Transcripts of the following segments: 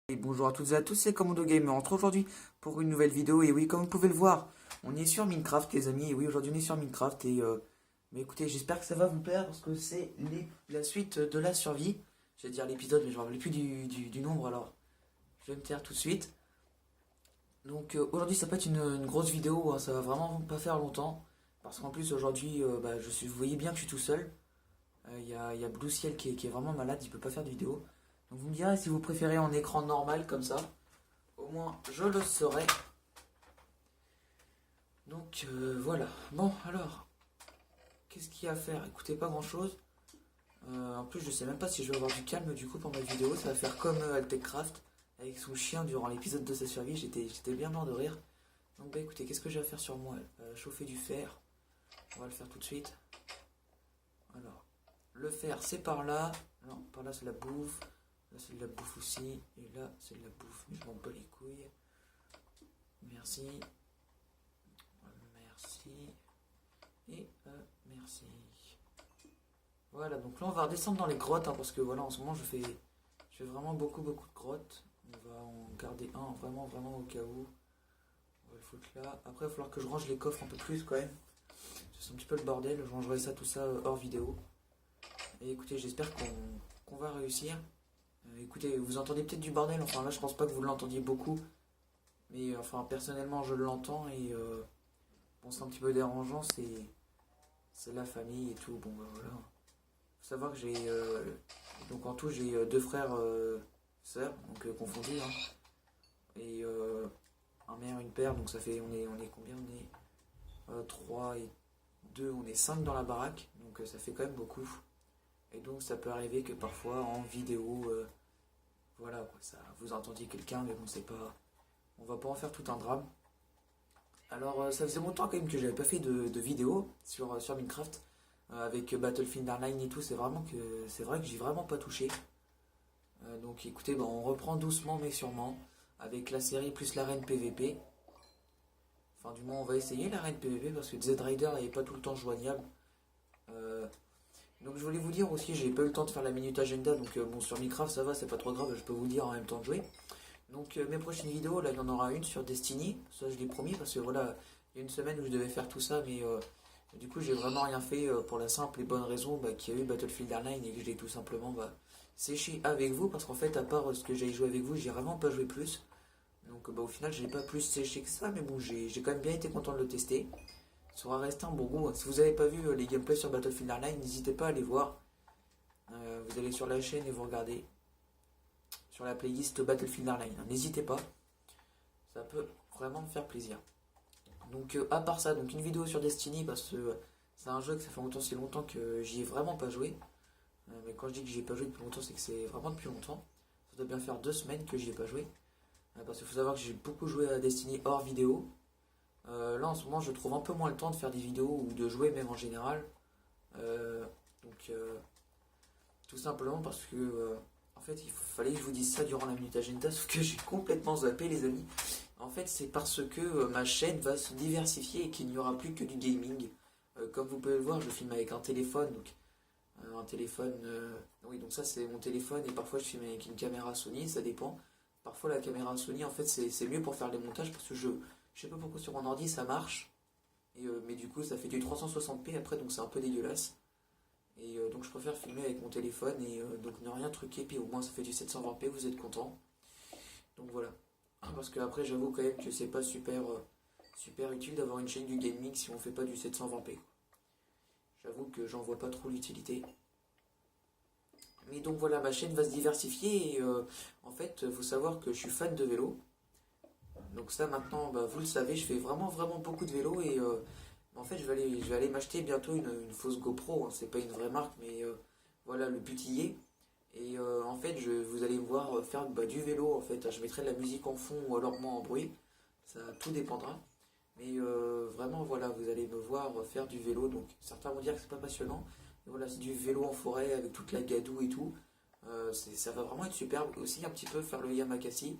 Et bonjour à toutes et à tous, c'est Commando Game. On retrouve aujourd'hui pour une nouvelle vidéo. Et oui, comme vous pouvez le voir, on est sur Minecraft, les amis. Et oui, aujourd'hui on est sur Minecraft. Mais écoutez, j'espère que ça va vous plaire parce que c'est la suite de la survie. Je vais dire l'épisode, mais je ne me rappelle plus du nombre, alors je vais me taire tout de suite. Donc aujourd'hui, ça peut être une grosse vidéo, hein, ça va vraiment pas faire longtemps. Parce qu'en plus, aujourd'hui, vous voyez bien que je suis tout seul. Il y a Blue Ciel qui est vraiment malade, il peut pas faire de vidéo. Donc vous me direz si vous préférez en écran normal comme ça. Au moins je le saurai. Donc voilà. Bon alors, qu'est-ce qu'il y a à faire? Écoutez, pas grand chose. En plus je sais même pas si je vais avoir du calme du coup pour ma vidéo. Ça va faire comme Altecraft avec son chien durant l'épisode de sa survie. J'étais bien mort de rire. Donc bah écoutez, qu'est-ce que j'ai à faire sur moi? Chauffer du fer. On va le faire tout de suite. Alors, le fer c'est par là. Non, par là c'est la bouffe. Là c'est de la bouffe aussi. Et là c'est de la bouffe. Mais je m'en bats les couilles. Merci. Merci. Et merci. Voilà, donc là on va redescendre dans les grottes. Hein, parce que voilà, en ce moment je fais vraiment beaucoup de grottes. On va en garder un vraiment au cas où. On va le foutre là. Après il va falloir que je range les coffres un peu plus quand même. C'est un petit peu le bordel. Je rangerai ça tout ça hors vidéo. Et écoutez, j'espère qu'on va réussir. Écoutez, vous entendez peut-être du bordel, enfin là je pense pas que vous l'entendiez beaucoup, mais enfin personnellement je l'entends et bon c'est un petit peu dérangeant, c'est la famille et tout, bon bah voilà. Faut savoir que j'ai, donc en tout j'ai deux frères, sœurs, donc confondus, hein, et un mère, une père, donc ça fait, on est combien? On est 3 et 2, on est 5 dans la baraque, donc ça fait quand même beaucoup. Et donc ça peut arriver que parfois en vidéo, voilà quoi, ça, vous entendiez quelqu'un, mais bon c'est pas, on va pas en faire tout un drame. Alors ça faisait longtemps quand même que j'avais pas fait de vidéo sur Minecraft avec Battlefield Hardline et tout. C'est vrai que j'ai vraiment pas touché. Donc écoutez, bah, on reprend doucement mais sûrement avec la série plus l'arène PVP. Enfin du moins on va essayer l'arène PVP parce que Z-Rider n'est pas tout le temps joignable. Euh, donc je voulais vous dire aussi, j'ai pas eu le temps de faire la minute agenda, donc bon sur Minecraft ça va, c'est pas trop grave, je peux vous le dire en même temps de jouer. Donc mes prochaines vidéos, là il y en aura une sur Destiny, ça je l'ai promis parce que voilà, il y a une semaine où je devais faire tout ça, mais du coup j'ai vraiment rien fait pour la simple et bonne raison qu'il y a eu Battlefield Hardline et que je l'ai tout simplement séché avec vous parce qu'en fait à part ce que j'ai joué avec vous, j'ai vraiment pas joué plus. Donc au final j'ai pas plus séché que ça, mais bon j'ai quand même bien été content de le tester. Ça aura resté un bon goût. Si vous n'avez pas vu les gameplays sur Battlefield Hardline, n'hésitez pas à aller voir. Vous allez sur la chaîne et vous regardez sur la playlist Battlefield Hardline. N'hésitez pas, ça peut vraiment me faire plaisir. Donc à part ça, donc une vidéo sur Destiny parce que c'est un jeu que ça fait longtemps, si longtemps que j'y ai vraiment pas joué. Mais quand je dis que j'y ai pas joué depuis longtemps, c'est que c'est vraiment depuis longtemps. Ça doit bien faire 2 semaines que j'y ai pas joué. Parce qu'il faut savoir que j'ai beaucoup joué à Destiny hors vidéo. Là en ce moment je trouve un peu moins le temps de faire des vidéos ou de jouer même en général. Donc tout simplement parce que en fait il fallait que je vous dise ça durant la minute agenda, sauf que j'ai complètement zappé les amis. En fait c'est parce que ma chaîne va se diversifier et qu'il n'y aura plus que du gaming. Comme vous pouvez le voir, je filme avec un téléphone, donc un téléphone, oui donc ça c'est mon téléphone et parfois je filme avec une caméra Sony, ça dépend. Parfois la caméra Sony en fait c'est mieux pour faire les montages parce que je sais pas pourquoi sur mon ordi ça marche, mais du coup ça fait du 360p après donc c'est un peu dégueulasse. Et donc je préfère filmer avec mon téléphone et donc ne rien truquer, puis au moins ça fait du 720p, vous êtes content. Donc voilà. Parce que après j'avoue quand même que c'est pas super utile d'avoir une chaîne du gaming si on fait pas du 720p. J'avoue que j'en vois pas trop l'utilité. Mais donc voilà, ma chaîne va se diversifier et en fait, il faut savoir que je suis fan de vélo. Donc ça maintenant, bah, vous le savez, je fais vraiment beaucoup de vélo et en fait je vais aller m'acheter bientôt une fausse GoPro, hein. C'est pas une vraie marque mais voilà le but y est. Et en fait vous allez me voir faire du vélo en fait, je mettrai de la musique en fond ou alors moi en bruit, ça tout dépendra. Mais vraiment voilà, vous allez me voir faire du vélo, donc certains vont dire que c'est pas passionnant. Mais voilà, c'est du vélo en forêt avec toute la gadoue et tout. Ça va vraiment être superbe. Aussi un petit peu faire le Yamakasi.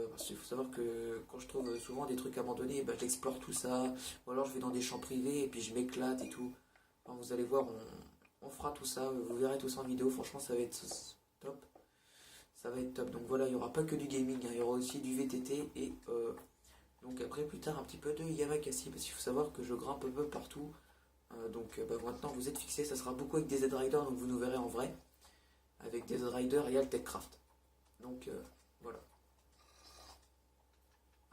Parce qu'il faut savoir que quand je trouve souvent des trucs abandonnés, bah, j'explore tout ça, ou alors je vais dans des champs privés et puis je m'éclate et tout. Enfin, vous allez voir, on fera tout ça, vous verrez tout ça en vidéo, franchement ça va être top. ça va être top. Donc voilà, il n'y aura pas que du gaming, hein, il y aura aussi du VTT et donc après plus tard un petit peu de Yamakasi, parce qu'il faut savoir que je grimpe un peu partout. Donc maintenant vous êtes fixés, ça sera beaucoup avec des Z-Riders, donc vous nous verrez en vrai, avec des Z-Riders et Altechcraft. Donc voilà.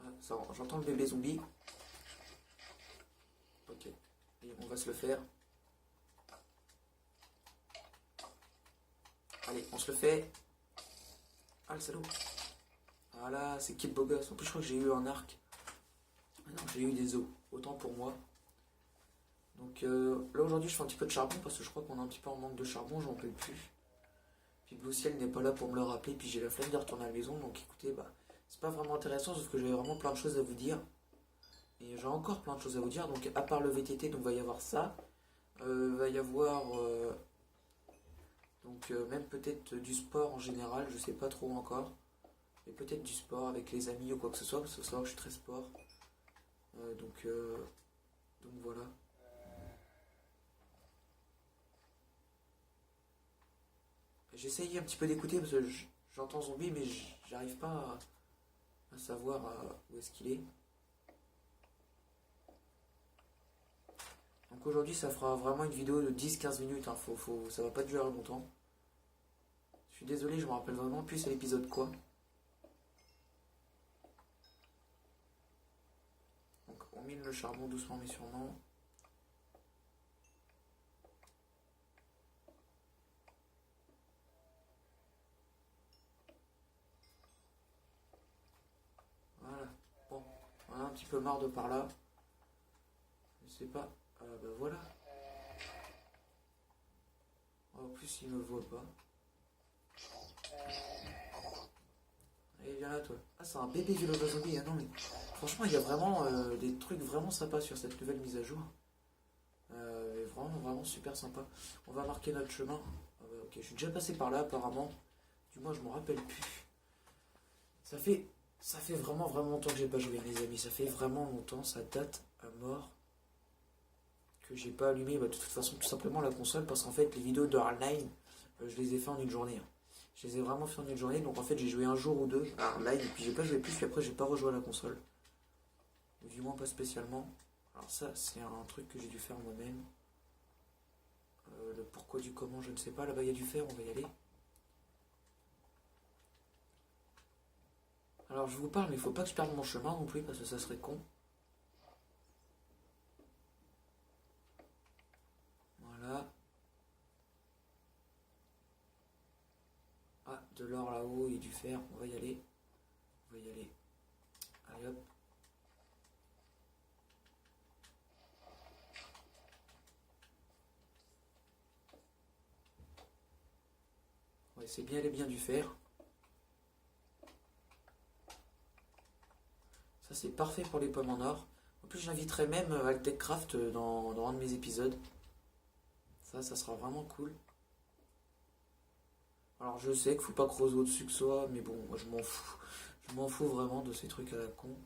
Ah, j'entends le bébé zombie. Ok, et on va se le faire. Allez, on se le fait. Ah le salaud. Voilà, c'est Kid Bogus. En plus je crois que j'ai eu un arc. Ah non, j'ai eu des os. Autant pour moi. Donc là aujourd'hui je fais un petit peu de charbon parce que je crois qu'on a un petit peu en manque de charbon, j'en peux plus. Puis Blue Ciel n'est pas là pour me le rappeler, puis j'ai la flemme de retourner à la maison, donc écoutez, bah c'est pas vraiment intéressant sauf que j'avais vraiment plein de choses à vous dire. Et j'ai encore plein de choses à vous dire, donc à part le VTT, donc va y avoir ça. Va y avoir donc même peut-être du sport en général, je sais pas trop encore. Mais peut-être du sport avec les amis ou quoi que ce soit, parce qu'il faut savoir que je suis très sport. Donc voilà. J'essaye un petit peu d'écouter parce que j'entends zombie mais j'arrive pas à savoir où est-ce qu'il est. Donc aujourd'hui ça fera vraiment une vidéo de 10-15 minutes, hein. Ça va pas durer longtemps. Je suis désolé, je me rappelle vraiment plus c'est l'épisode quoi. Donc on mine le charbon doucement mais sûrement. Voilà. Bon, on a un petit peu marre de par là. Je sais pas. Bah voilà. En plus il me voit pas. Allez viens là toi. Ah c'est un bébé vélo zombie, ah non mais. Franchement il y a vraiment des trucs vraiment sympas sur cette nouvelle mise à jour. Vraiment super sympa. On va marquer notre chemin. Ok, je suis déjà passé par là apparemment. Du moins je m'en rappelle plus. Ça fait vraiment longtemps que j'ai pas joué les amis. Ça fait vraiment longtemps, ça date à mort. Que j'ai pas allumé de toute façon tout simplement la console parce qu'en fait les vidéos de Hardline je les ai fait en une journée. Je les ai vraiment fait en une journée donc en fait j'ai joué un jour ou deux à Hardline et puis j'ai pas joué plus puis après j'ai pas rejoué à la console. Ou du moins pas spécialement. Alors ça c'est un truc que j'ai dû faire moi-même. Le pourquoi du comment je ne sais pas. Là-bas il y a du fer, on va y aller. Alors je vous parle mais il faut pas que je perde mon chemin non plus parce que ça serait con. Voilà. Ah, de l'or là-haut, il y a du fer, on va y aller. On va y aller. Allez hop. Ouais, c'est bien du fer. Ça c'est parfait pour les pommes en or. En plus j'inviterai même Altechcraft dans un de mes épisodes. Ça sera vraiment cool. Alors je sais qu'il faut pas creuser au-dessus que soi, mais bon, moi je m'en fous. Je m'en fous vraiment de ces trucs à la con.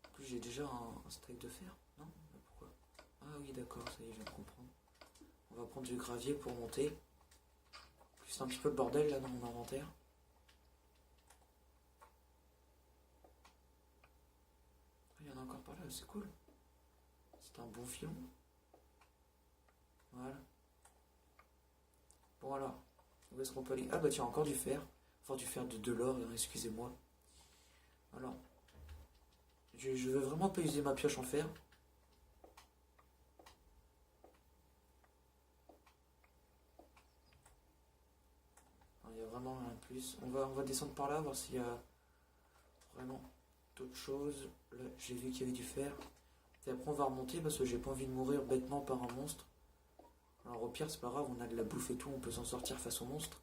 En plus j'ai déjà un steak de fer. Non? Pourquoi? Ah oui d'accord, ça y est, je viens de comprendre. On va prendre du gravier pour monter. En plus c'est un petit peu le bordel là dans mon inventaire. Il y en a encore par là, c'est cool. C'est un bon filon. Voilà. Bon alors, où est-ce qu'on peut aller? Ah bah tiens, encore du fer. Enfin du fer de l'or, excusez-moi. Alors, je veux vraiment pas user ma pioche en fer. Il y a vraiment rien de plus. On va descendre par là, voir s'il y a vraiment d'autres choses. Là, j'ai vu qu'il y avait du fer. Et après on va remonter parce que j'ai pas envie de mourir bêtement par un monstre. Alors au pire c'est pas grave, on a de la bouffe et tout, on peut s'en sortir face au monstre.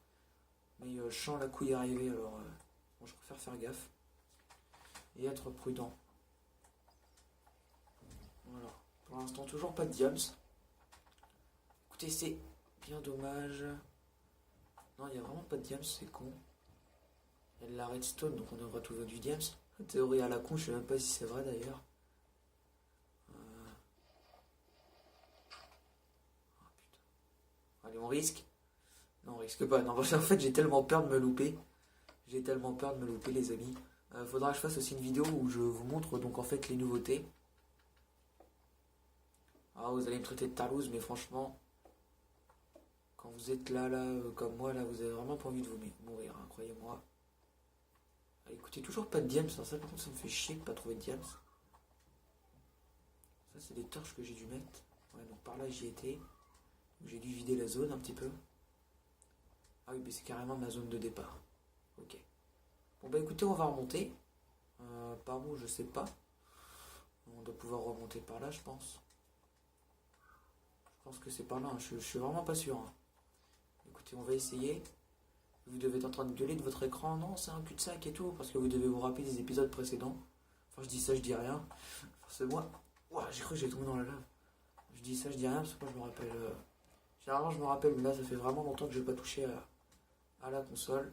Mais je sens la couille arriver, alors bon, je préfère faire gaffe. Et être prudent. Voilà. Pour l'instant toujours pas de diams. Écoutez, c'est bien dommage. Non, il n'y a vraiment pas de diams, c'est con. Il y a de la redstone, donc on devrait trouver du diams. Théorie à la con, je sais même pas si c'est vrai d'ailleurs. Oh putain. Allez, on risque. Non, risque pas. Non, en fait, j'ai tellement peur de me louper. J'ai tellement peur de me louper, les amis. Faudra que je fasse aussi une vidéo où je vous montre donc en fait les nouveautés. Ah, vous allez me traiter de tarlouse, mais franchement, quand vous êtes là, comme moi, là, vous avez vraiment pas envie de vous mourir, hein, croyez-moi. Ah, écoutez, toujours pas de diams, hein, ça par contre ça me fait chier de pas trouver de diams. Ça c'est des torches que j'ai dû mettre. Ouais, donc par là j'y étais. J'ai dû vider la zone un petit peu. Ah oui, mais c'est carrément ma zone de départ. Ok. Bon bah écoutez, on va remonter. Par où, je sais pas. On doit pouvoir remonter par là, je pense. Je pense que c'est par là, hein. Je suis vraiment pas sûr. Hein. Écoutez, on va essayer. Vous devez être en train de gueuler de votre écran. Non, c'est un cul-de-sac et tout. Parce que vous devez vous rappeler des épisodes précédents. Enfin, je dis ça, je dis rien. C'est moi. Ouah, j'ai cru que j'allais tomber dans la lave. Je dis ça, je dis rien parce que moi je me rappelle. Généralement, je me rappelle, mais là, ça fait vraiment longtemps que je n'ai pas touché à la console.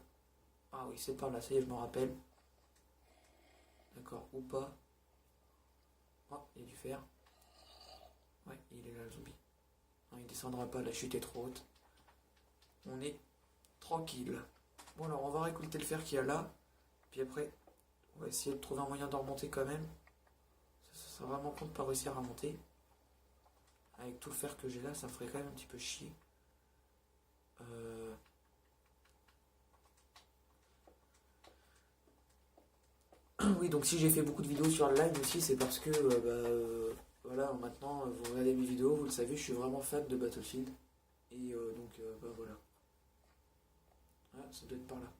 Ah oui, c'est par là, ça y est, je me rappelle. D'accord, ou pas. Oh, il y a du fer. Ouais, il est là, le zombie. Non, il descendra pas, la chute est trop haute. On est tranquille. Bon, alors, on va récolter le fer qu'il y a là. Puis après, on va essayer de trouver un moyen de remonter quand même. Ça sera vraiment con de pas réussir à monter. Avec tout le fer que j'ai là, ça me ferait quand même un petit peu chier. Oui, donc si j'ai fait beaucoup de vidéos sur le live aussi, c'est parce que, voilà, maintenant, vous regardez mes vidéos, vous le savez, je suis vraiment fan de Battlefield. Et donc, voilà. Ah, ça doit être par là.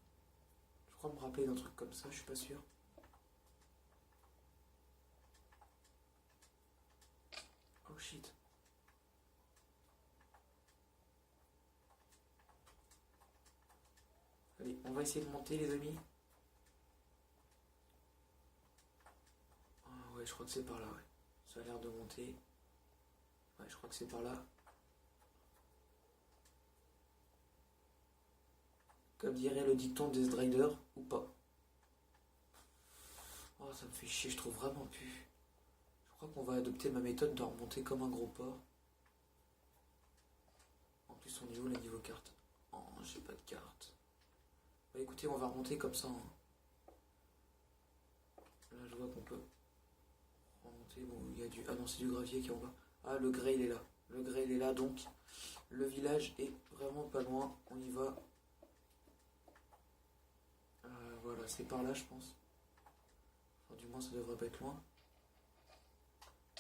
Je crois me rappeler d'un truc comme ça, je suis pas sûr. Oh shit. Allez, on va essayer de monter, les amis. Ah ouais, je crois que c'est par là, ouais. Ça a l'air de monter. Ouais, je crois que c'est par là. Comme dirait le dicton des Strider, ou pas. Oh, ça me fait chier, je trouve vraiment plus. Je crois qu'on va adopter ma méthode de remonter comme un gros porc. En plus, on est où là niveau carte? Oh, j'ai pas de carte. Bah écoutez, on va remonter comme ça. Hein. Là, je vois qu'on peut remonter. Bon, il y a du... Ah non, c'est du gravier qui est en bas. Ah, le grès, il est là. Le grès, il est là, donc le village est vraiment pas loin. On y va. Voilà, c'est par là, je pense. Enfin, du moins, ça devrait pas être loin.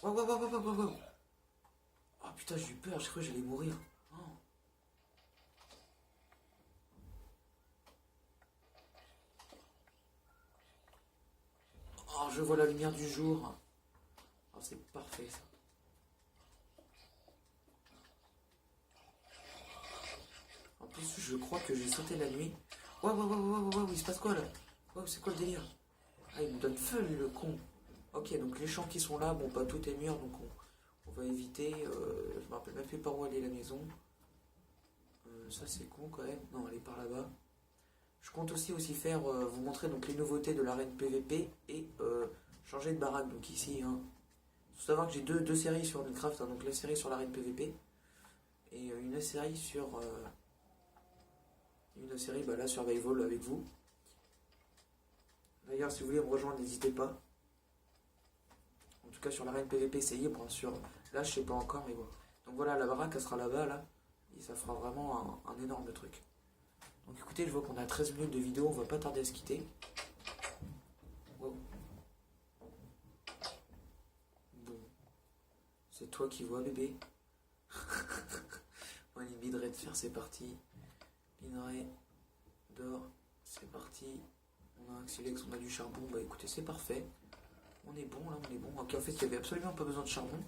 Waouh, waouh, waouh, waouh, waouh, waouh. Oh putain, j'ai eu peur, je crois que j'allais mourir. Oh. Oh, je vois la lumière du jour. Oh, c'est parfait ça. En plus, je crois que j'ai sauté la nuit. Waouh, waouh, waouh, waouh, waouh, il se passe quoi là? Waouh, c'est quoi le délire? Ah, il me donne feu, lui, le con. Ok, donc les champs qui sont là, bon, pas tout est mûr, donc on va éviter. Je me rappelle même plus par où aller la maison. Ça, c'est con quand même. Non, elle est par là-bas. Je compte aussi faire, vous montrer donc les nouveautés de l'arène PVP et changer de baraque. Donc ici, hein. Il faut savoir que j'ai deux séries sur Minecraft, hein, donc la série sur l'arène PVP et une série sur là, Survival avec vous. D'ailleurs, si vous voulez me rejoindre, n'hésitez pas. En tout cas, sur l'arène PVP, essayez, bien sûr. Là, je sais pas encore, mais bon. Donc voilà, la baraque, elle sera là-bas, là. Et ça fera vraiment un énorme truc. Donc écoutez, je vois qu'on a 13 minutes de vidéo, on va pas tarder à se quitter. Wow. Bon. C'est toi qui vois, bébé. Bon, les minerais de fer, c'est parti. Minerais d'or, c'est parti. On a un silex, on a du charbon. Bah écoutez, c'est parfait. On est bon, là, on est bon. Ok, en fait, il n'y avait absolument pas besoin de charbon.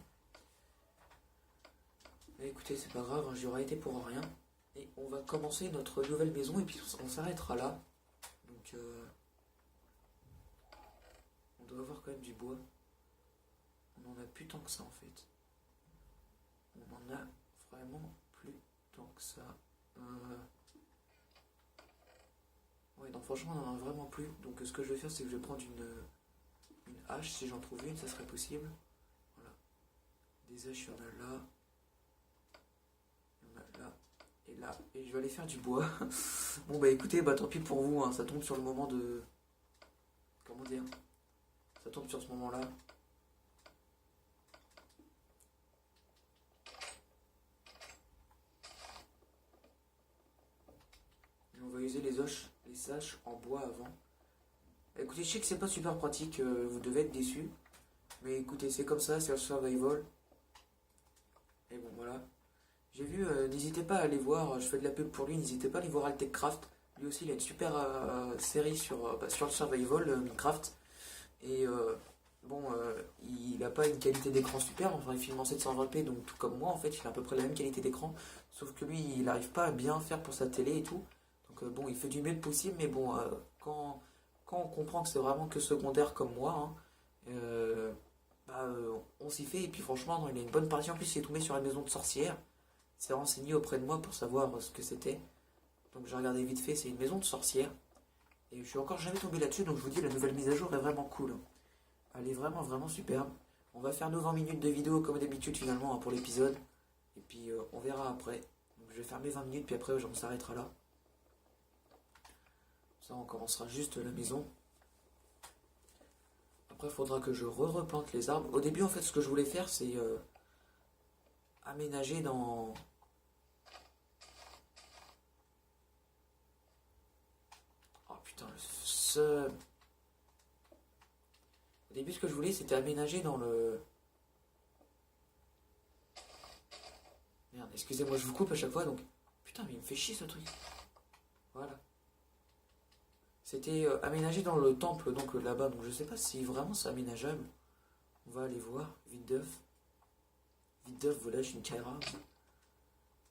Mais écoutez, c'est pas grave, hein, j'y aurais été pour rien. Et on va commencer notre nouvelle maison et puis on s'arrêtera là. Donc, on doit avoir quand même du bois. On en a plus tant que ça en fait. On en a vraiment plus tant que ça. Ouais, non, franchement, on en a vraiment plus. Donc, ce que je vais faire, c'est que je vais prendre une hache. Si j'en trouve une, ça serait possible. Voilà. Des haches, il y en a là. Il y en a là. Et là, et je vais aller faire du bois. Bon bah écoutez, bah tant pis pour vous, hein, ça tombe sur le moment de... Comment dire? Ça tombe sur ce moment-là. Et on va user les sachets en bois avant. Écoutez, je sais que c'est pas super pratique, vous devez être déçus. Mais écoutez, c'est comme ça, c'est le survival. Et bon, voilà. J'ai vu, n'hésitez pas à aller voir, je fais de la pub pour lui, n'hésitez pas à aller voir Altechcraft. Lui aussi, il a une super série sur le survival, Minecraft. Et bon, il n'a pas une qualité d'écran super, enfin il filme en 720p, donc tout comme moi en fait, il a à peu près la même qualité d'écran. Sauf que lui, il n'arrive pas à bien faire pour sa télé et tout. Donc bon, il fait du mieux possible, mais bon, quand on comprend que c'est vraiment que secondaire comme moi, hein, on s'y fait. Et puis franchement, non, il a une bonne partie. En plus, il est tombé sur la maison de sorcière. Il s'est renseigné auprès de moi pour savoir ce que c'était. Donc j'ai regardé vite fait, c'est une maison de sorcière. Et je suis encore jamais tombé là-dessus, donc je vous dis, la nouvelle mise à jour est vraiment cool. Elle est vraiment vraiment superbe. On va faire nos 20 minutes de vidéo comme d'habitude finalement, hein, pour l'épisode. Et puis on verra après. Donc je vais faire mes 20 minutes, puis après on s'arrêtera là. Ça, on commencera juste la maison. Après, il faudra que je replante les arbres. Au début, en fait, ce que je voulais faire, c'est aménager dans... Oh putain, le seum. Au début, ce que je voulais, c'était aménager dans le... Merde, excusez-moi, je vous coupe à chaque fois, donc... Putain, mais il me fait chier ce truc. Voilà. C'était aménagé dans le temple, donc là-bas, donc je sais pas si vraiment c'est aménageable. On va aller voir. Vide d'œuf. Vide d'œuf, voilà, j'ai une Kaira.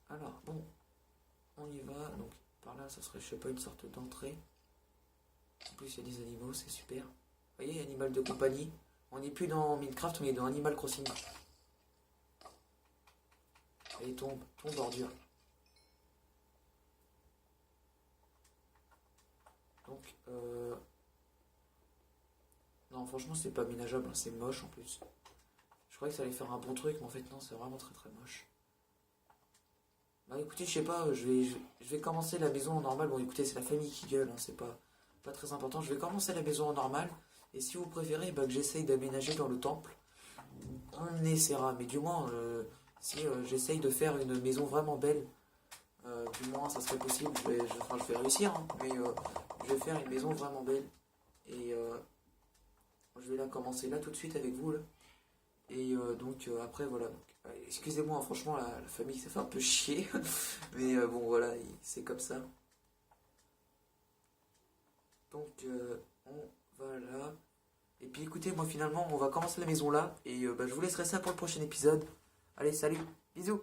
Alors, bon, on y va. Donc, par là, ça serait, je sais pas, une sorte d'entrée. En plus, il y a des animaux, c'est super. Vous voyez, animal de compagnie. On n'est plus dans Minecraft, on est dans Animal Crossing. Allez, tombe, bordure. Donc, non, franchement, c'est pas aménageable, hein, c'est moche en plus. Je croyais que ça allait faire un bon truc, mais en fait, non, c'est vraiment très très moche. Bah écoutez, je sais pas, je vais commencer la maison en normal. Bon, écoutez, c'est la famille qui gueule, hein, c'est pas très important. Je vais commencer la maison en normal. Et si vous préférez bah, que j'essaye d'aménager dans le temple, on essaiera. Mais du moins, si j'essaye de faire une maison vraiment belle, du moins ça serait possible. Je vais réussir, hein, mais je vais faire une maison vraiment belle. Et je vais la commencer là tout de suite avec vous. Là. Et donc après, voilà. Donc, excusez-moi, hein, franchement, la famille, ça fait un peu chier. Mais bon, voilà, c'est comme ça. Donc, on va là. Et puis écoutez, moi finalement, on va commencer la maison là. Et bah, je vous laisserai ça pour le prochain épisode. Allez, salut, bisous.